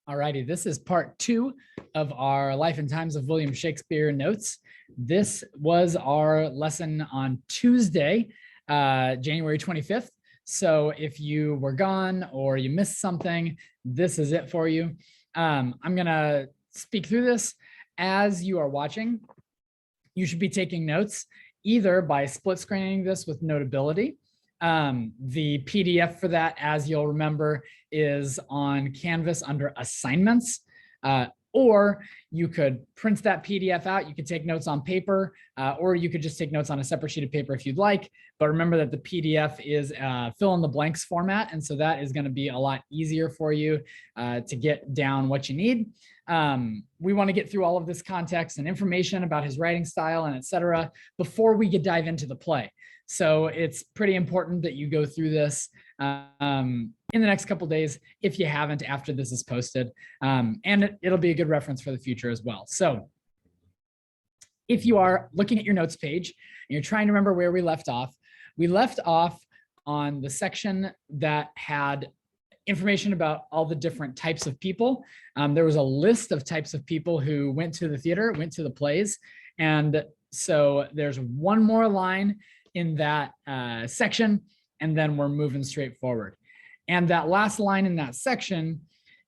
Alrighty, this is part 2 of our Life and Times of William Shakespeare notes. This was our lesson on Tuesday, January 25th. So if you were gone or you missed something, this is it for you. I'm gonna speak through this as you are watching. You should be taking notes either by split screening this with Notability. The PDF for that, as you'll remember, is on Canvas under Assignments, or you could print that PDF out. You could take notes on paper, or you could just take notes on a separate sheet of paper if you'd like. But remember that the PDF is fill in the blanks format, and so that is going to be a lot easier for you to get down what you need. We want to get through all of this context and information about his writing style and etc. before we dive into the play. So it's pretty important that you go through this in the next couple of days if you haven't after this is posted. And it'll be a good reference for the future as well. So if you are looking at your notes page and you're trying to remember where we left off on the section that had information about all the different types of people. There was a list of types of people who went to the theater, went to the plays. And so there's one more line in that section, and then we're moving straight forward. And that last line in that section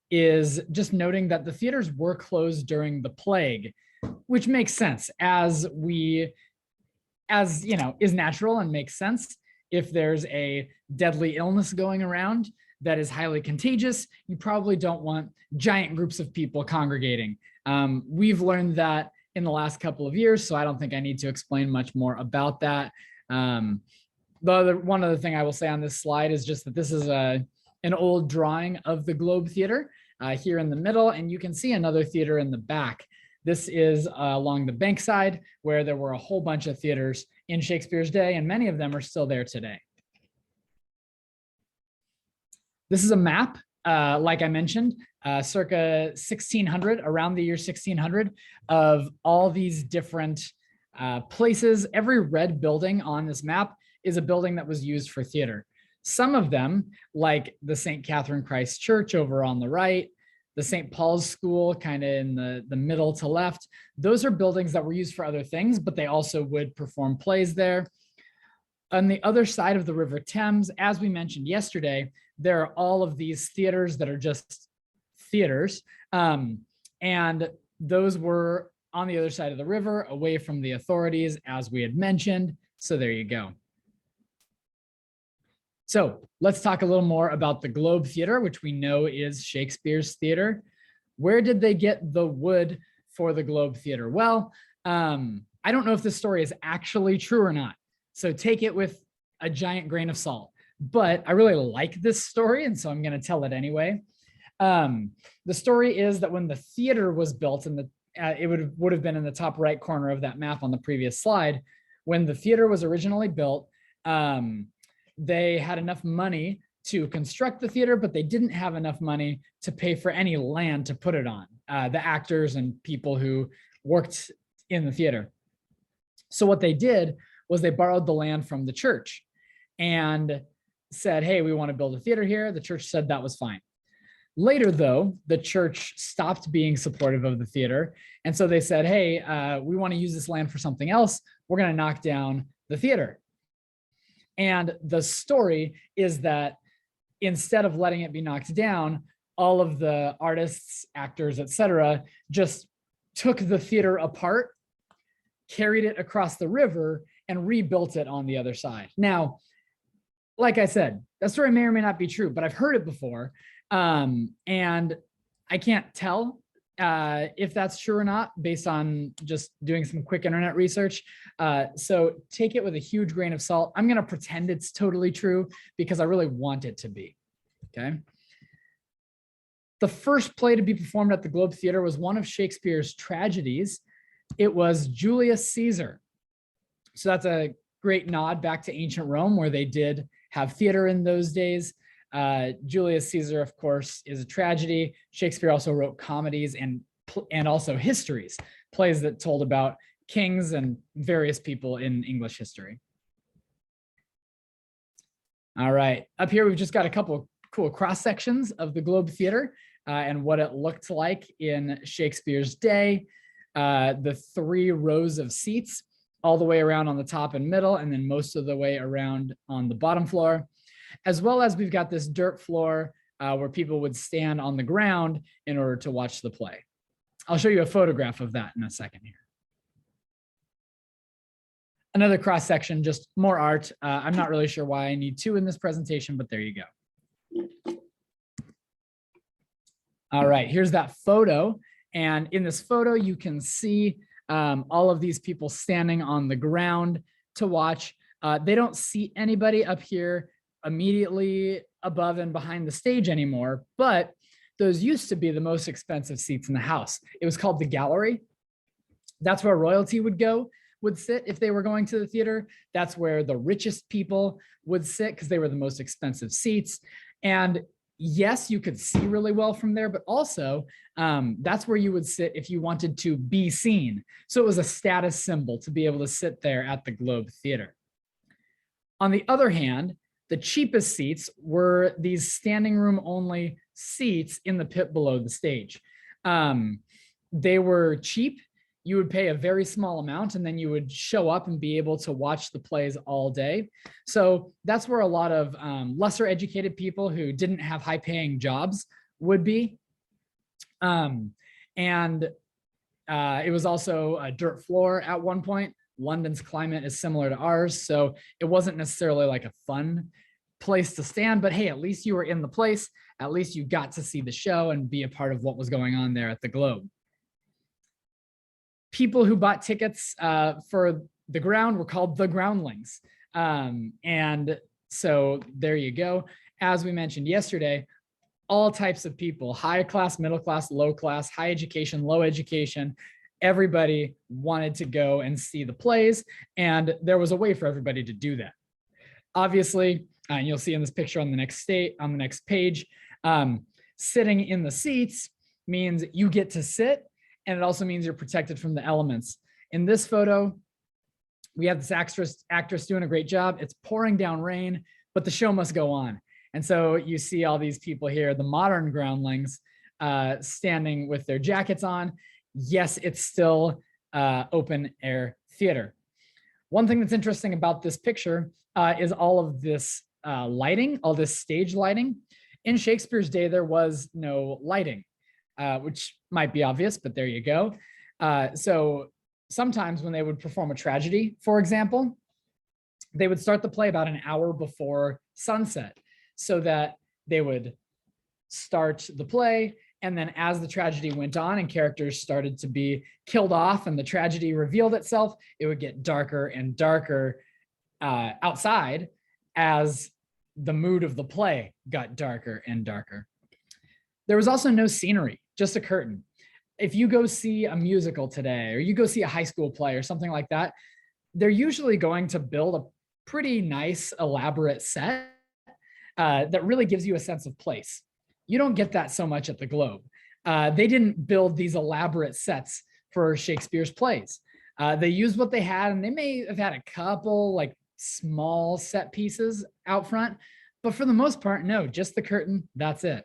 is just noting that the theaters were closed during the plague, which makes sense as you know, is natural and makes sense. If there's a deadly illness going around that is highly contagious, you probably don't want giant groups of people congregating. We've learned that in the last couple of years, so I don't think I need to explain much more about that. One other thing I will say on this slide is just that this is an old drawing of the Globe Theater here in the middle, and you can see another theater in the back. This is along the Bankside, where there were a whole bunch of theaters in Shakespeare's day, and many of them are still there today. This is a map, like I mentioned, circa 1600, around the year 1600, of all these different places. Every red building on this map is a building that was used for theater. Some of them, like the St. Catherine Christ Church over on the right, the St. Paul's School kind of in the middle to left, those are buildings that were used for other things, but they also would perform plays there. On the other side of the River Thames, as we mentioned yesterday, there are all of these theaters that are just theaters. And those were on the other side of the river, away from the authorities, as we had mentioned. So there you go. So let's talk a little more about the Globe Theater, which we know is Shakespeare's theater. Where did they get the wood for the Globe Theater? Well, I don't know if this story is actually true or not, so take it with a giant grain of salt. But I really like this story, and so I'm going to tell it anyway. The story is that when the theater was built, and it would have been in the top right corner of that map on the previous slide, when the theater was originally built, they had enough money to construct the theater, but they didn't have enough money to pay for any land to put it on, the actors and people who worked in the theater. So what they did was they borrowed the land from the church and said, hey, we want to build a theater here. The church said that was fine. Later, though, the church stopped being supportive of the theater. And so they said, hey, we want to use this land for something else. We're going to knock down the theater. And the story is that instead of letting it be knocked down, all of the artists, actors, etc., just took the theater apart, carried it across the river, and rebuilt it on the other side. Now, like I said, that story may or may not be true, but I've heard it before. And I can't tell if that's true or not based on just doing some quick internet research. So take it with a huge grain of salt. I'm going to pretend it's totally true because I really want it to be. Okay. The first play to be performed at the Globe Theater was one of Shakespeare's tragedies. It was Julius Caesar. So that's a great nod back to ancient Rome, where they did have theater in those days. Julius Caesar, of course, is a tragedy. Shakespeare also wrote comedies and also histories, plays that told about kings and various people in English history. All right, up here we've just got a couple of cool cross sections of the Globe Theater. and what it looked like in Shakespeare's day. The 3 rows of seats all the way around on the top and middle, and then most of the way around on the bottom floor, as well as we've got this dirt floor where people would stand on the ground in order to watch the play. I'll show you a photograph of that in a second here. Another cross section, just more art. I'm not really sure why I need 2 in this presentation, but there you go. All right, here's that photo. And in this photo, you can see all of these people standing on the ground to watch. They don't see anybody up here immediately above and behind the stage anymore, but those used to be the most expensive seats in the house. It was called the gallery. That's where royalty would sit if they were going to the theater. That's where the richest people would sit because they were the most expensive seats. And yes, you could see really well from there, but also that's where you would sit if you wanted to be seen. So it was a status symbol to be able to sit there at the Globe Theater. On the other hand, the cheapest seats were these standing room only seats in the pit below the stage. They were cheap. You would pay a very small amount and then you would show up and be able to watch the plays all day. So that's where a lot of lesser educated people who didn't have high paying jobs would be. It was also a dirt floor at one point. London's climate is similar to ours, so it wasn't necessarily like a fun place to stand, but hey, at least you were in the place. At least you got to see the show and be a part of what was going on there at the Globe. People who bought tickets for the ground were called the groundlings. And so there you go. As we mentioned yesterday, all types of people, high class, middle class, low class, high education, low education, everybody wanted to go and see the plays. And there was a way for everybody to do that. Obviously, and you'll see in this picture on the next page, sitting in the seats means you get to sit, and it also means you're protected from the elements. In this photo, we have this actress doing a great job. It's pouring down rain, but the show must go on. And so you see all these people here, the modern groundlings, standing with their jackets on. Yes, it's still open air theater. One thing that's interesting about this picture is all of this lighting, all this stage lighting. In Shakespeare's day, there was no lighting, which might be obvious, but there you go. So sometimes when they would perform a tragedy, for example, they would start the play about an hour before sunset so that they would start the play. And then as the tragedy went on and characters started to be killed off and the tragedy revealed itself, it would get darker and darker outside as the mood of the play got darker and darker. There was also no scenery, just a curtain. If you go see a musical today, or you go see a high school play or something like that, they're usually going to build a pretty nice, elaborate set that really gives you a sense of place. You don't get that so much at the Globe. They didn't build these elaborate sets for Shakespeare's plays. They used what they had, and they may have had a couple like small set pieces out front, but for the most part, no, just the curtain, that's it.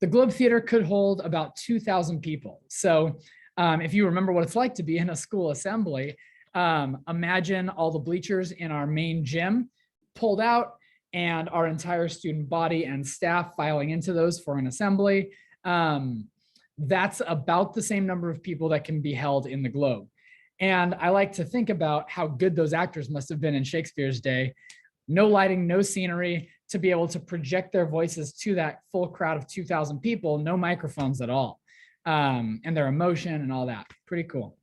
The Globe Theater could hold about 2,000 people. So if you remember what it's like to be in a school assembly, imagine all the bleachers in our main gym pulled out and our entire student body and staff filing into those for an assembly. That's about the same number of people that can be held in the Globe. And I like to think about how good those actors must have been in Shakespeare's day. No lighting, no scenery, to be able to project their voices to that full crowd of 2,000 people, no microphones at all, and their emotion and all that. Pretty cool.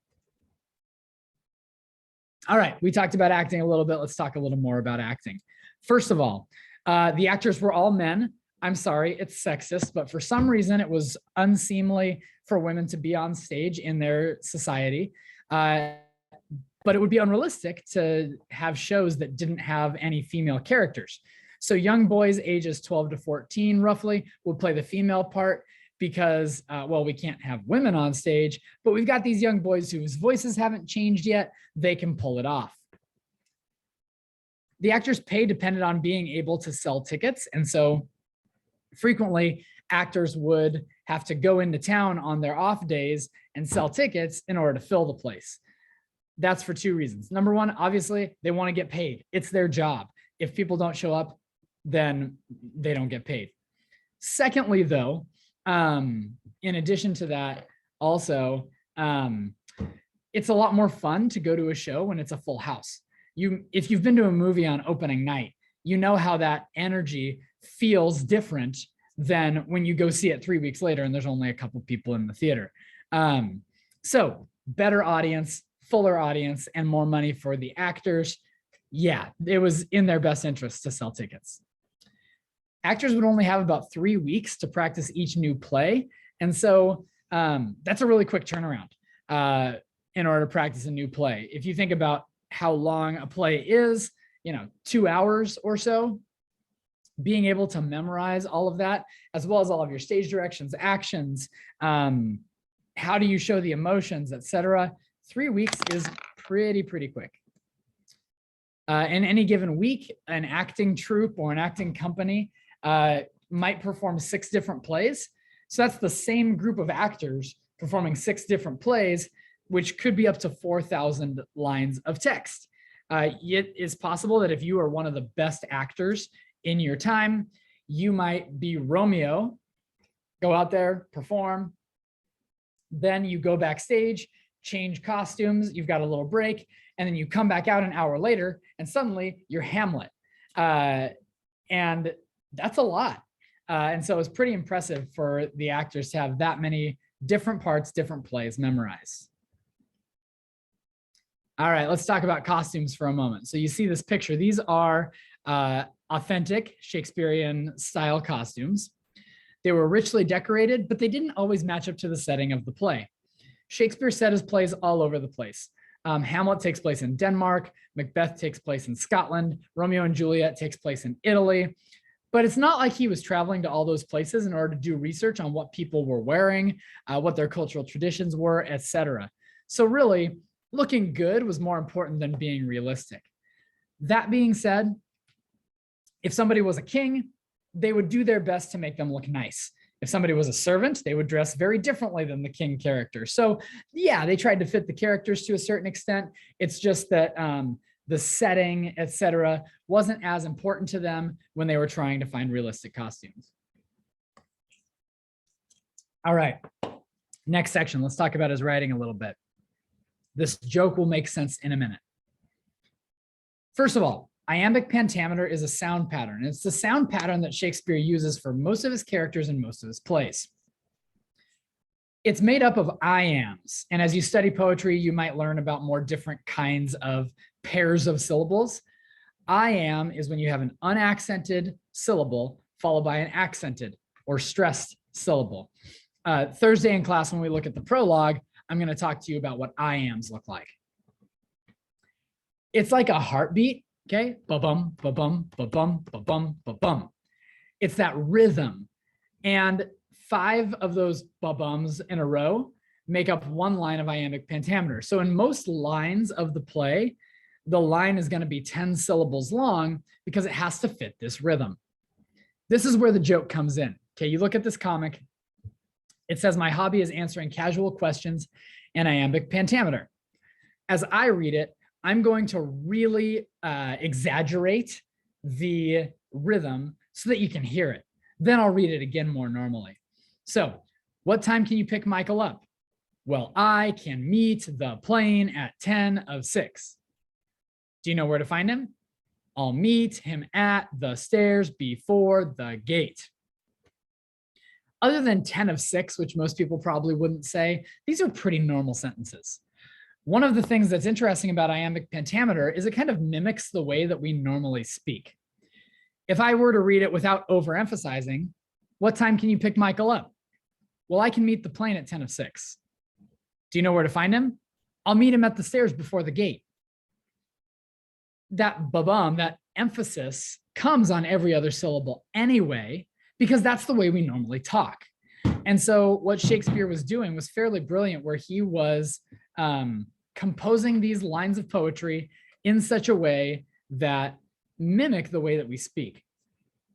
All right, we talked about acting a little bit. Let's talk a little more about acting. First of all, the actors were all men. I'm sorry, it's sexist, but for some reason it was unseemly for women to be on stage in their society. But it would be unrealistic to have shows that didn't have any female characters. So young boys ages 12 to 14 roughly would play the female part because, well, we can't have women on stage, but we've got these young boys whose voices haven't changed yet. They can pull it off. The actors' pay depended on being able to sell tickets. And so frequently actors would have to go into town on their off days and sell tickets in order to fill the place. That's for two reasons. Number one, obviously, they want to get paid. It's their job. If people don't show up, then they don't get paid. Secondly, though, in addition to that, also, it's a lot more fun to go to a show when it's a full house. If you've been to a movie on opening night, you know how that energy feels different than when you go see it 3 weeks later and there's only a couple people in the theater. So better audience, fuller audience, and more money for the actors. Yeah, it was in their best interest to sell tickets. Actors would only have about 3 weeks to practice each new play. And so that's a really quick turnaround in order to practice a new play. If you think about how long a play is, 2 hours or so, being able to memorize all of that, as well as all of your stage directions, actions, how do you show the emotions, etc. 3 weeks is pretty quick. In any given week, an acting troupe or an acting company might perform 6 different plays. So that's the same group of actors performing 6 different plays, which could be up to 4,000 lines of text. It is possible that if you are one of the best actors in your time, you might be Romeo, go out there, perform, then you go backstage, change costumes, you've got a little break, and then you come back out an hour later and suddenly you're Hamlet. And that's a lot. And so it's pretty impressive for the actors to have that many different parts, different plays memorized. All right, let's talk about costumes for a moment. So you see this picture. These are authentic Shakespearean style costumes. They were richly decorated, but they didn't always match up to the setting of the play. Shakespeare set his plays all over the place. Hamlet takes place in Denmark, Macbeth takes place in Scotland, Romeo and Juliet takes place in Italy. But it's not like he was traveling to all those places in order to do research on what people were wearing, what their cultural traditions were, etc. So really, looking good was more important than being realistic. That being said, if somebody was a king, they would do their best to make them look nice. If somebody was a servant, they would dress very differently than the king character. So yeah, they tried to fit the characters to a certain extent. It's just that the setting, etc., wasn't as important to them when they were trying to find realistic costumes. All right, next section, let's talk about his writing a little bit. This joke will make sense in a minute. First of all, iambic pentameter is a sound pattern. It's the sound pattern that Shakespeare uses for most of his characters and most of his plays. It's made up of iambs. And as you study poetry, you might learn about more different kinds of pairs of syllables. Iamb is when you have an unaccented syllable followed by an accented or stressed syllable. Thursday in class, when we look at the prologue, I'm going to talk to you about what iambs look like. It's like a heartbeat. Okay, ba-bum, ba-bum, ba-bum, ba-bum, ba-bum. It's that rhythm. And 5 of those ba-bums in a row make up one line of iambic pentameter. So in most lines of the play, the line is going to be 10 syllables long because it has to fit this rhythm. This is where the joke comes in. Okay, you look at this comic. It says, my hobby is answering casual questions in iambic pentameter. As I read it, I'm going to really exaggerate the rhythm so that you can hear it. Then I'll read it again more normally. So what time can you pick Michael up? Well, I can meet the plane at 10 of 6. Do you know where to find him? I'll meet him at the stairs before the gate. Other than 10 of 6, which most people probably wouldn't say, these are pretty normal sentences. One of the things that's interesting about iambic pentameter is it kind of mimics the way that we normally speak. If I were to read it without overemphasizing, what time can you pick Michael up? Well, I can meet the plane at 10 of 6. Do you know where to find him? I'll meet him at the stairs before the gate. That ba-bum, that emphasis comes on every other syllable anyway, because that's the way we normally talk. And so what Shakespeare was doing was fairly brilliant, where he was composing these lines of poetry in such a way that mimic the way that we speak.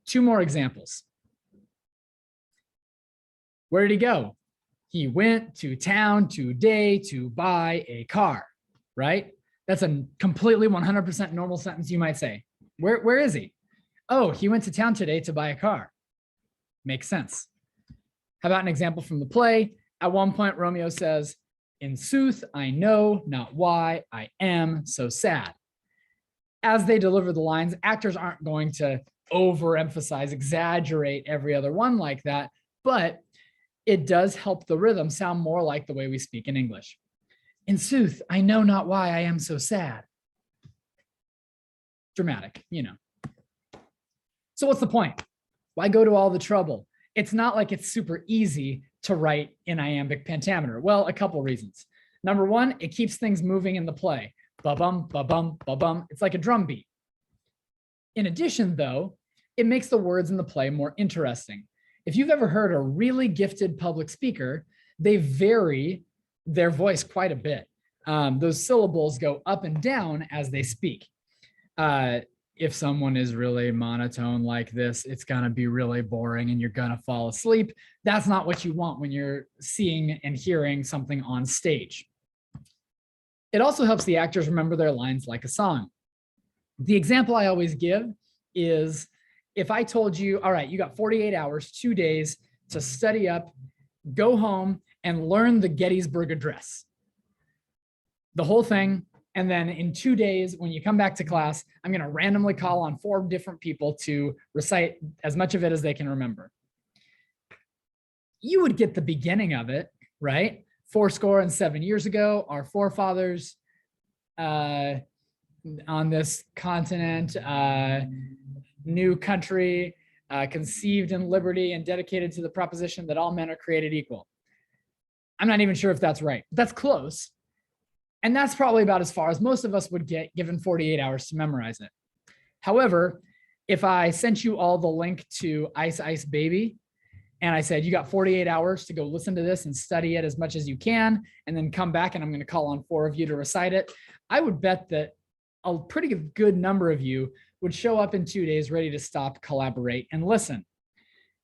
2 more examples. Where did he go? He went to town today to buy a car, right? That's a completely 100% normal sentence you might say. Where is he? Oh, he went to town today to buy a car. Makes sense. How about an example from the play? At one point, Romeo says, "In sooth, I know not why I am so sad." As they deliver the lines, actors aren't going to overemphasize, exaggerate every other one like that, but it does help the rhythm sound more like the way we speak in English. "In sooth, I know not why I am so sad." Dramatic, you know. So what's the point? Why go to all the trouble? It's not like it's super easy to write in iambic pentameter. Well, a couple reasons. Number one, it keeps things moving in the play. Ba-bum, ba-bum, ba-bum. It's like a drum beat. In addition, though, it makes the words in the play more interesting. If you've ever heard a really gifted public speaker, they vary their voice quite a bit. Those syllables go up and down as they speak. If someone is really monotone like this, it's gonna be really boring and you're gonna fall asleep. That's not what you want when you're seeing and hearing something on stage. It also helps the actors remember their lines like a song. The example I always give is if I told you, all right, you got 48 hours, 2 days to study up, go home and learn the Gettysburg Address, the whole thing. And then in 2 days, when you come back to class, I'm going to randomly call on 4 different people to recite as much of it as they can remember. You would get the beginning of it, right? 7 years ago, our forefathers on this continent, new country, conceived in liberty and dedicated to the proposition that all men are created equal. I'm not even sure if that's right. That's close. And that's probably about as far as most of us would get given 48 hours to memorize it. However, if I sent you all the link to Ice Ice Baby, and I said, you got 48 hours to go listen to this and study it as much as you can, and then come back and I'm going to call on 4 of you to recite it, I would bet that a pretty good number of you would show up in 2 days ready to stop, collaborate, and listen.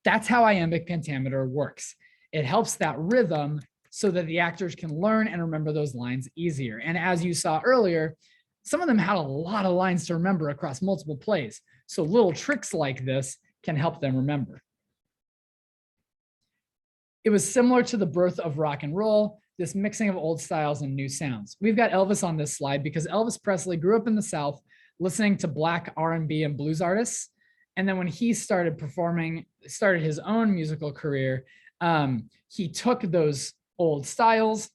That's how iambic pentameter works. It helps that rhythm so that the actors can learn and remember those lines easier. And as you saw earlier, some of them had a lot of lines to remember across multiple plays. So little tricks like this can help them remember. It was similar to the birth of rock and roll, this mixing of old styles and new sounds. We've got Elvis on this slide because Elvis Presley grew up in the South listening to Black R&B and blues artists. And then when he started his own musical career, he took those old styles,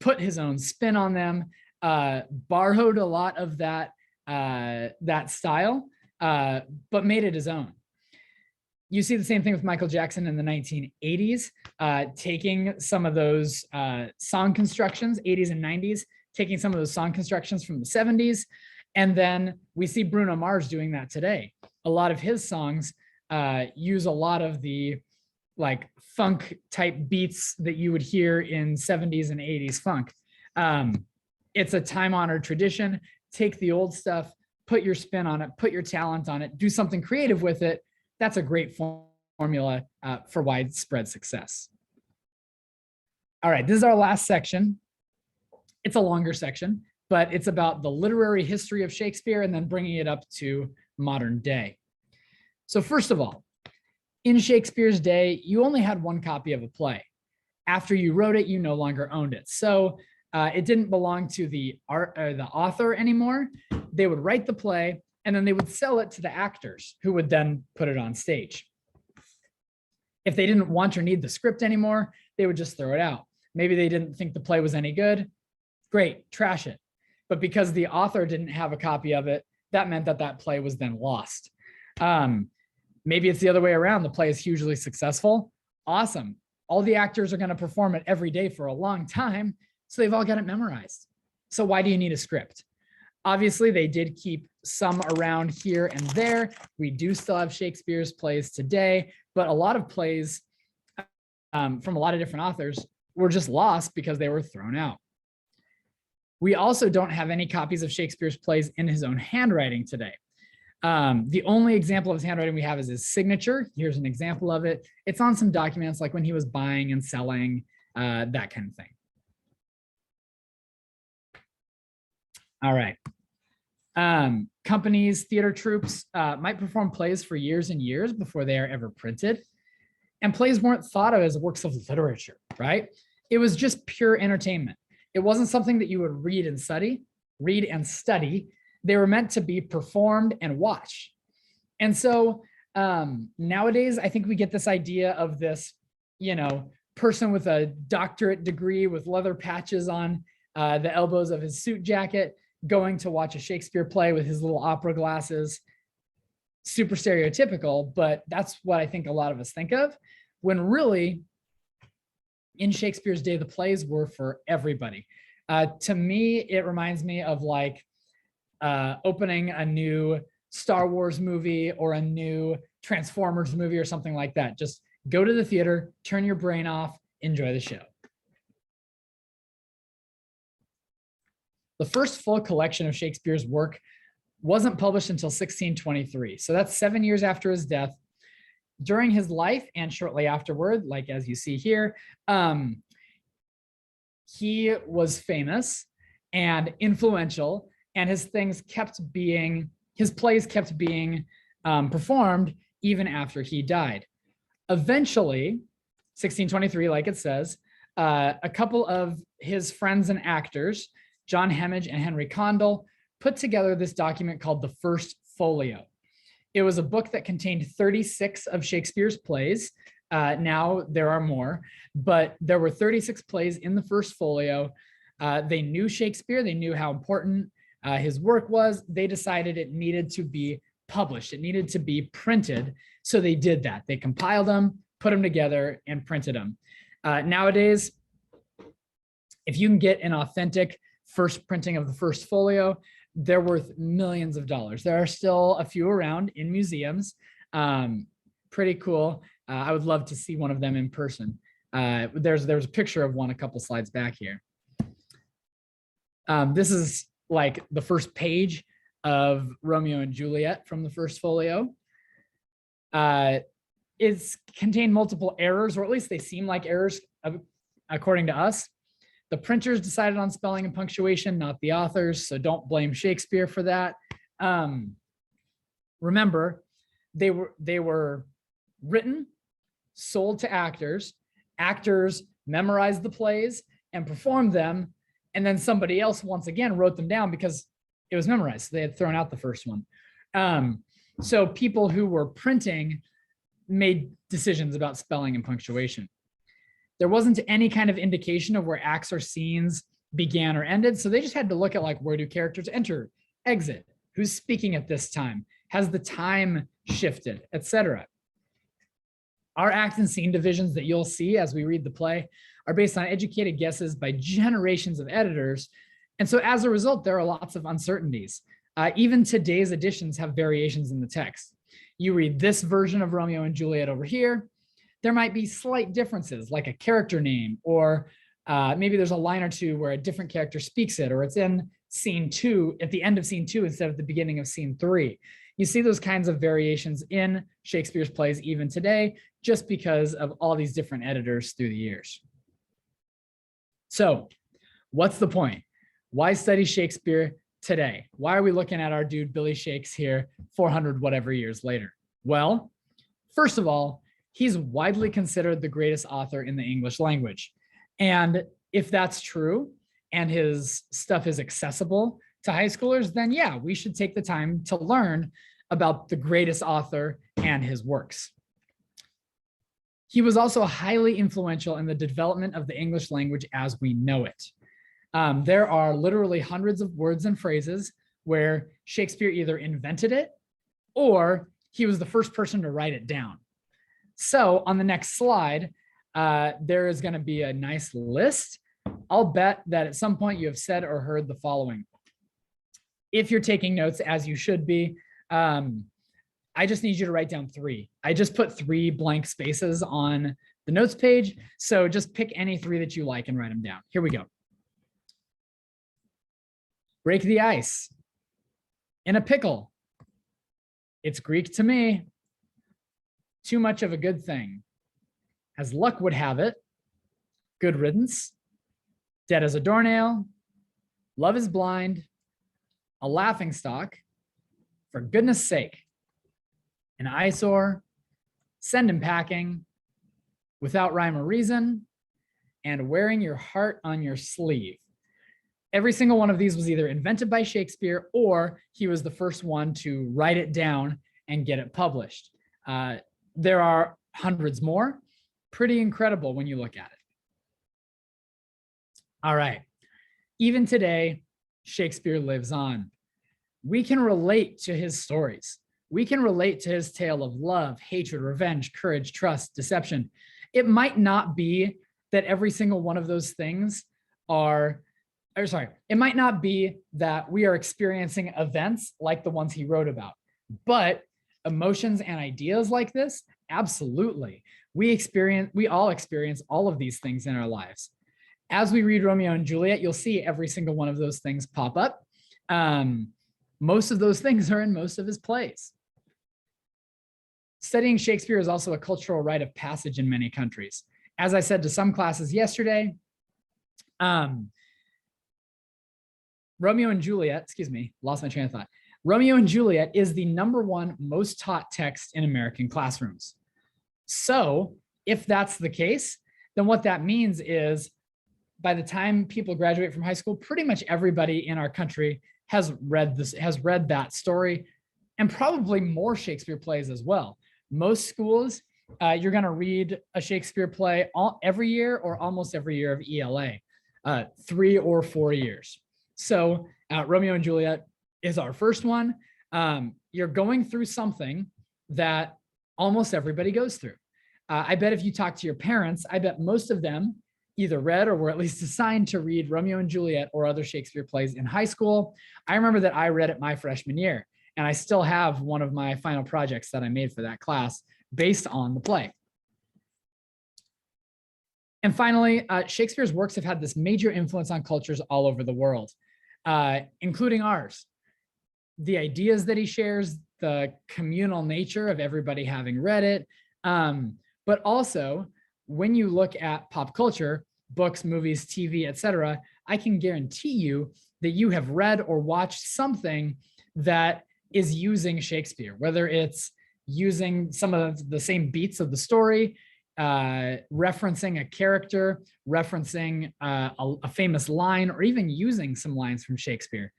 put his own spin on them, borrowed a lot of that style, but made it his own. You see the same thing with Michael Jackson in the 1980s, taking some of those song constructions, 80s and 90s, taking some of those song constructions from the 70s. And then we see Bruno Mars doing that today. A lot of his songs use a lot of the like funk type beats that you would hear in 70s and 80s funk. It's a time-honored tradition. Take the old stuff, put your spin on it, put your talent on it, do something creative with it. That's a great formula for widespread success. All right, this is our last section. It's a longer section, but it's about the literary history of Shakespeare and then bringing it up to modern day. So first of all, in Shakespeare's day, you only had one copy of a play. After you wrote it, you no longer owned it. So it didn't belong to the author anymore. They would write the play and then they would sell it to the actors who would then put it on stage. If they didn't want or need the script anymore, they would just throw it out. Maybe they didn't think the play was any good. Great, trash it. But because the author didn't have a copy of it, that meant that that play was then lost. Maybe it's the other way around. The play is hugely successful. Awesome. All the actors are going to perform it every day for a long time, so they've all got it memorized. So why do you need a script? Obviously, they did keep some around here and there. We do still have Shakespeare's plays today, but a lot of plays from a lot of different authors were just lost because they were thrown out. We also don't have any copies of Shakespeare's plays in his own handwriting today. The only example of his handwriting we have is his signature. Here's an example of it. It's on some documents, like when he was buying and selling, that kind of thing. All right. Companies, theater troupes might perform plays for years and years before they are ever printed. And plays weren't thought of as works of literature, right? It was just pure entertainment. It wasn't something that you would read and study. They were meant to be performed and watched. And so nowadays, I think we get this idea of this, person with a doctorate degree with leather patches on the elbows of his suit jacket, going to watch a Shakespeare play with his little opera glasses. Super stereotypical, but that's what I think a lot of us think of, when really in Shakespeare's day, the plays were for everybody. To me, it reminds me of like opening a new Star Wars movie or a new Transformers movie or something like that. Just go to the theater, turn your brain off, enjoy the show. The first full collection of Shakespeare's work wasn't published until 1623. So that's 7 years after his death. During his life and shortly afterward, like as you see here, he was famous and influential, and his plays kept being performed even after he died. Eventually, 1623, like it says, a couple of his friends and actors, John Hemage and Henry Condell, put together this document called the First Folio. It was a book that contained 36 of Shakespeare's plays. Now there are more, but there were 36 plays in the First Folio. They knew Shakespeare. They knew how important his work was. They decided it needed to be published. It needed to be printed. So they did that. They compiled them, put them together, and printed them. Nowadays, if you can get an authentic first printing of the First Folio, they're worth millions of dollars. There are still a few around in museums. Pretty cool. I would love to see one of them in person. There's a picture of one a couple slides back here. This is like the first page of Romeo and Juliet from the First Folio. It's contained multiple errors, or at least they seem like errors according to us. The printers decided on spelling and punctuation, not the authors, so don't blame Shakespeare for that. Remember, they were written, sold to actors. Actors memorized the plays and performed them, and then somebody else once again wrote them down because it was memorized. So they had thrown out the first one. So people who were printing made decisions about spelling and punctuation. There wasn't any kind of indication of where acts or scenes began or ended. So they just had to look at like, where do characters enter, exit, who's speaking at this time, has the time shifted, etc. Our act and scene divisions that you'll see as we read the play are based on educated guesses by generations of editors. And so as a result, there are lots of uncertainties. Even today's editions have variations in the text. You read this version of Romeo and Juliet over here, there might be slight differences, like a character name, or maybe there's a line or two where a different character speaks it, or it's in scene 2, at the end of scene 2 instead of the beginning of scene 3. You see those kinds of variations in Shakespeare's plays even today, just because of all these different editors through the years. So what's the point? Why study Shakespeare today? Why are we looking at our dude Billy Shakes here 400 whatever years later? Well, first of all, he's widely considered the greatest author in the English language. And if that's true, and his stuff is accessible to high schoolers, then yeah, we should take the time to learn about the greatest author and his works. He was also highly influential in the development of the English language as we know it. There are literally hundreds of words and phrases where Shakespeare either invented it or he was the first person to write it down. So on the next slide, there is going to be a nice list. I'll bet that at some point you have said or heard the following. If you're taking notes, as you should be, I just need you to write down 3. I just put 3 blank spaces on the notes page. So just pick any 3 that you like and write them down. Here we go. Break the ice. In a pickle. It's Greek to me. Too much of a good thing. As luck would have it, good riddance. Dead as a doornail. Love is blind. A laughing stock. For goodness sake. An eyesore. Send him packing. Without rhyme or reason. And wearing your heart on your sleeve. Every single one of these was either invented by Shakespeare or he was the first one to write it down and get it published. There are hundreds more. Pretty incredible when you look at it. All right. Even today, Shakespeare lives on. We can relate to his stories. We can relate to his tale of love, hatred, revenge, courage, trust, deception. It might not be that every single one of those things it might not be that we are experiencing events like the ones he wrote about, but emotions and ideas like this, absolutely. We all experience all of these things in our lives. As we read Romeo and Juliet, you'll see every single one of those things pop up. Most of those things are in most of his plays. Studying Shakespeare is also a cultural rite of passage in many countries. As I said to some classes yesterday, Romeo and Juliet, lost my train of thought. Romeo and Juliet is the #1 most taught text in American classrooms. So if that's the case, then what that means is by the time people graduate from high school, pretty much everybody in our country has read that story, and probably more Shakespeare plays as well. Most schools, you're going to read a Shakespeare play every year or almost every year of ELA, 3 or 4 years. So Romeo and Juliet is our first one. You're going through something that almost everybody goes through. I bet if you talk to your parents, I bet most of them either read or were at least assigned to read Romeo and Juliet or other Shakespeare plays in high school. I remember that I read it my freshman year, and I still have one of my final projects that I made for that class based on the play. And finally, Shakespeare's works have had this major influence on cultures all over the world, including ours. The ideas that he shares, the communal nature of everybody having read it, but also when you look at pop culture, books, movies, TV, etc., I can guarantee you that you have read or watched something that is using Shakespeare, whether it's using some of the same beats of the story, referencing a character, referencing a famous line, or even using some lines from Shakespeare.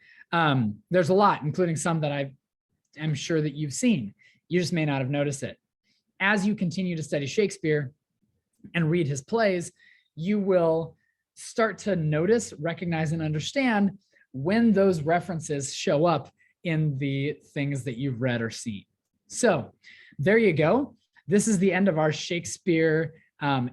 There's a lot, including some that I am sure that you've seen. You just may not have noticed it. As you continue to study Shakespeare and read his plays, you will start to notice, recognize, and understand when those references show up in the things that you've read or seen. So there you go. This is the end of our Shakespeare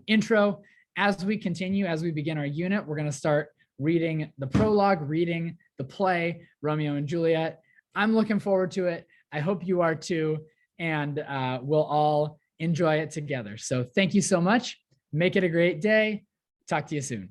intro. As we continue, as we begin our unit, we're going to start reading the prologue, reading the play, Romeo and Juliet. I'm looking forward to it. I hope you are too, and we'll all enjoy it together. So thank you so much. Make it a great day. Talk to you soon.